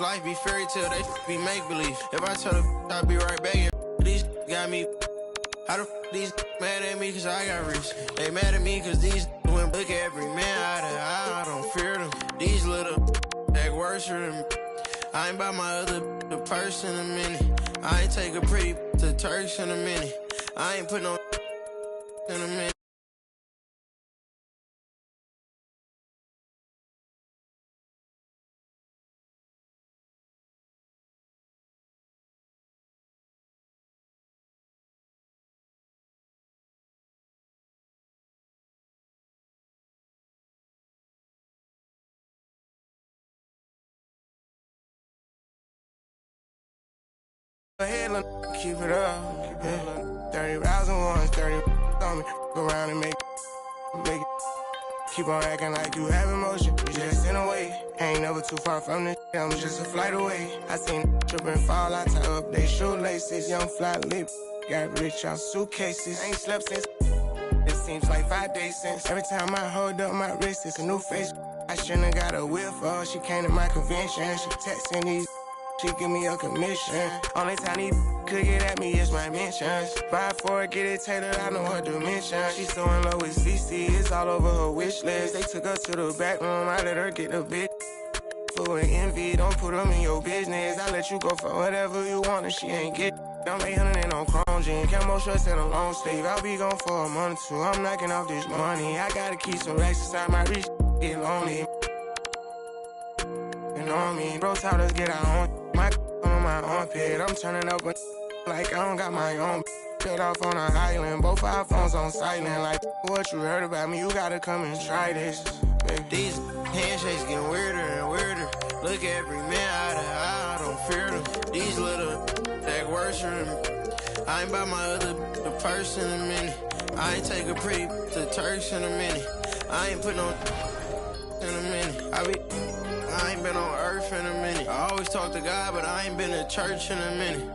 life be fairy tale, they be make-believe. If I tell her I'll be right back, these got me. How the these mad at me cause I got rich? They mad at me cause these went look at every man eye to eye. I don't fear them. These little act worse than me. I ain't buy my other the purse in a minute. I ain't take a pretty to Turks in a minute. I ain't put no in a minute. Ahead, keep it up. 30 rounds and ones, 30 on me. Go around and make it. Keep on acting like you have emotion. You just in a way. Ain't never too far from this. I'm just a flight away. I seen trip and fall. I tie up they shoelaces. Young fly lip. Got rich on suitcases. Ain't slept since. It seems like 5 days since. Every time I hold up my wrist, it's a new face. I shouldn't have got a whip for her. She came to my convention. She texting these. She give me a commission. Only time he could get at me is my mentions. Buy for it, get it tailored, I know her dimension. She's so in love with CC, it's all over her wish list. They took her to the back room, I let her get a bit. Full of envy, don't put them in your business. I let you go for whatever you want and she ain't get. I'm 800 and on chrome jean, camo shorts and a long sleeve. I'll be gone for a month or two, I'm knocking off this money. I gotta keep some racks inside my reach, get lonely. You know what I mean? Bro taught us get our own. My on my armpit, I'm turning up like I don't got my own. Cut off on an island, both our phones on silent. Like what you heard about me, you gotta come and try this. These handshakes getting weirder and weirder. Look at every man eye to eye, I don't fear them. These little act worse than me. I ain't buy my other the purse in a minute. I ain't take a pretty to Turks in a minute. I ain't put no in a minute. I ain't been on earth in a minute. I always talk to God, but I ain't been to church in a minute.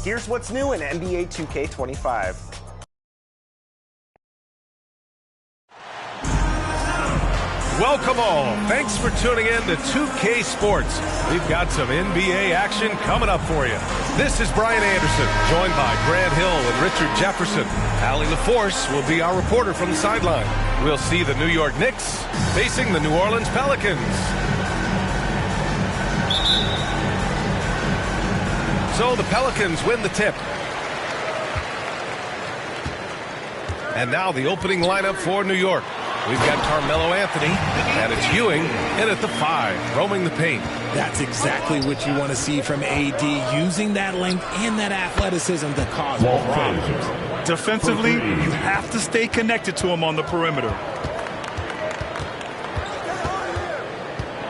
Here's what's new in NBA 2K25. Welcome all. Thanks for tuning in to 2K Sports. We've got some NBA action coming up for you. This is Brian Anderson, joined by Grant Hill and Richard Jefferson. Allie LaForce will be our reporter from the sideline. We'll see the New York Knicks facing the New Orleans Pelicans. So the Pelicans win the tip. And now the opening lineup for New York. We've got Carmelo Anthony, and it's Ewing in at the 5, roaming the paint. That's exactly what you want to see from AD, using that length and that athleticism to cause problems. Defensively, you have to stay connected to him on the perimeter.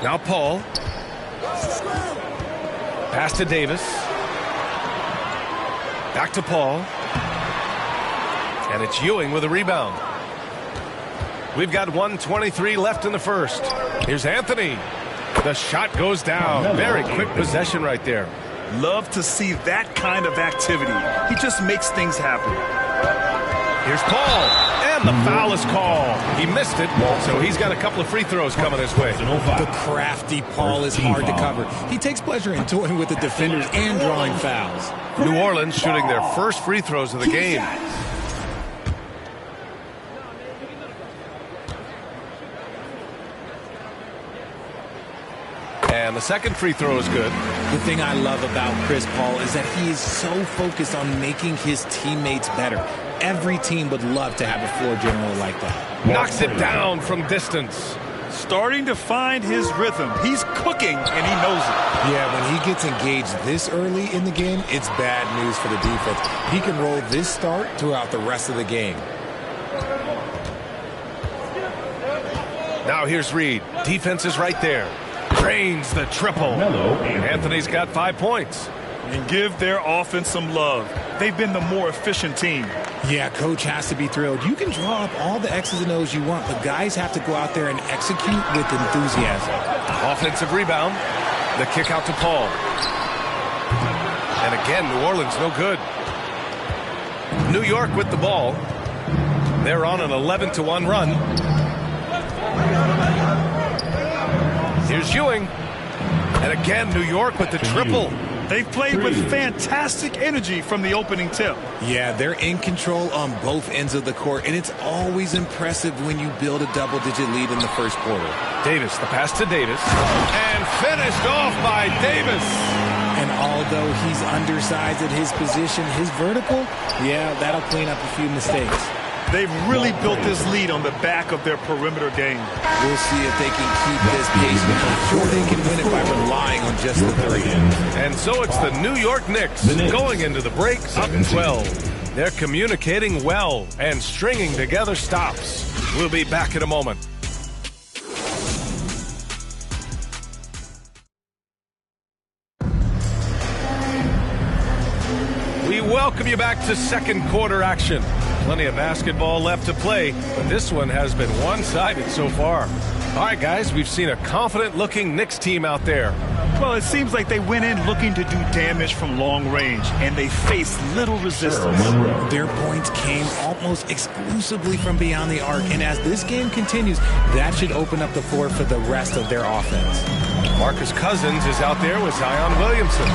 Now Paul. Pass to Davis. Back to Paul. And it's Ewing with a rebound. We've got 1:23 left in the first. Here's Anthony. The shot goes down. Very quick possession right there. Love to see that kind of activity. He just makes things happen. Here's Paul. And the foul is called. He missed it, so he's got a couple of free throws coming his way. The crafty Paul is hard to cover. He takes pleasure in toying with the defenders and drawing fouls. New Orleans shooting their first free throws of the game. And the second free throw is good. The thing I love about Chris Paul is that he is so focused on making his teammates better. Every team would love to have a floor general like that. Knocks it down from distance. Starting to find his rhythm. He's cooking, and he knows it. Yeah, when he gets engaged this early in the game, it's bad news for the defense. He can roll this start throughout the rest of the game. Now here's Reed. Defense is right there. Drains the triple. Anthony's got 5 points. And give their offense some love. They've been the more efficient team. Yeah, coach has to be thrilled. You can draw up all the X's and O's you want, but guys have to go out there and execute with enthusiasm. Offensive rebound. The kick out to Paul. And again, New Orleans no good. New York with the ball. They're on an 11-1 run. Here's Ewing. And again, New York with the triple. They've played with fantastic energy from the opening tip. Yeah, they're in control on both ends of the court, and it's always impressive when you build a double-digit lead in the first quarter. Davis, the pass to Davis. And finished off by Davis. And although he's undersized at his position, his vertical, yeah, that'll clean up a few mistakes. They've really built this lead on the back of their perimeter game. We'll see if they can keep this pace, or they can win it by relying on just the three. And so it's the New York Knicks going into the break up 12. They're communicating well and stringing together stops. We'll be back in a moment. We welcome you back to second quarter action. Plenty of basketball left to play, but this one has been one-sided so far. All right, guys, we've seen a confident-looking Knicks team out there. Well, it seems like they went in looking to do damage from long range, and they faced little resistance. Their points came almost exclusively from beyond the arc, and as this game continues, that should open up the floor for the rest of their offense. Marcus Cousins is out there with Zion Williamson.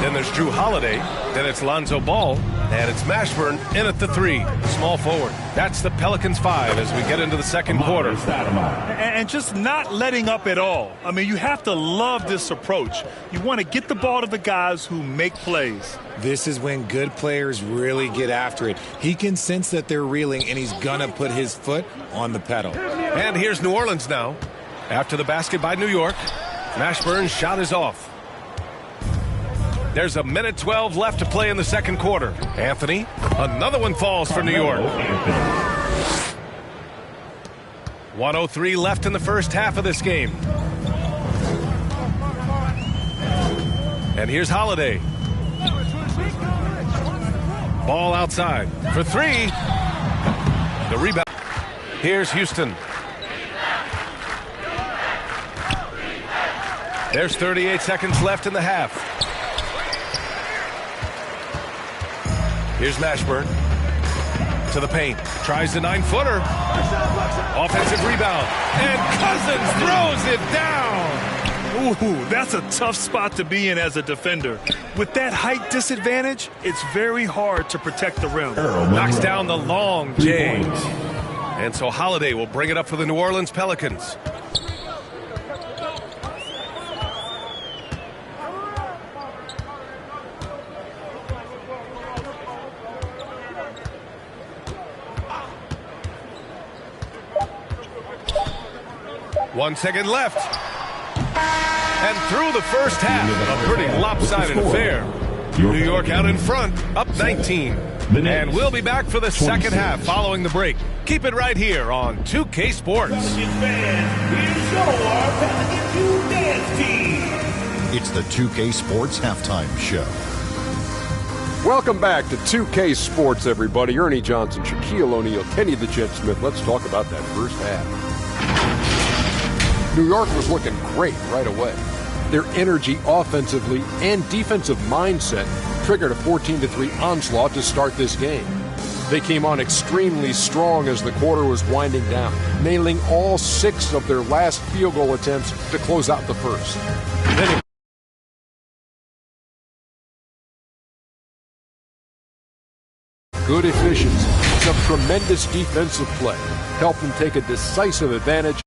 Then there's Drew Holiday. Then it's Lonzo Ball. And it's Mashburn in at the 3, small forward. That's the Pelicans 5 as we get into the second quarter. And just not letting up at all. I mean, you have to love this approach. You want to get the ball to the guys who make plays. This is when good players really get after it. He can sense that they're reeling, and he's going to put his foot on the pedal. And here's New Orleans now. After the basket by New York, Mashburn's shot is off. There's a minute 12 left to play in the second quarter. Anthony, another one falls for New York. 1:03 left in the first half of this game. And here's Holiday. Ball outside for 3. The rebound. Here's Houston. There's 38 seconds left in the half. Here's Mashburn to the paint. Tries the 9-footer. Offensive rebound. And Cousins throws it down. Ooh, that's a tough spot to be in as a defender. With that height disadvantage, it's very hard to protect the rim. Knocks down the long J. And so Holiday will bring it up for the New Orleans Pelicans. One second left. And through the first half, a pretty lopsided affair. New York out in front, up 19. And we'll be back for the second half following the break. Keep it right here on 2K Sports. It's the 2K Sports Halftime Show. Welcome back to 2K Sports, everybody. Ernie Johnson, Shaquille O'Neal, Kenny the Jet Smith. Let's talk about that first half. New York was looking great right away. Their energy offensively and defensive mindset triggered a 14-3 onslaught to start this game. They came on extremely strong as the quarter was winding down, nailing all 6 of their last field goal attempts to close out the first. Then good efficiency, some tremendous defensive play helped them take a decisive advantage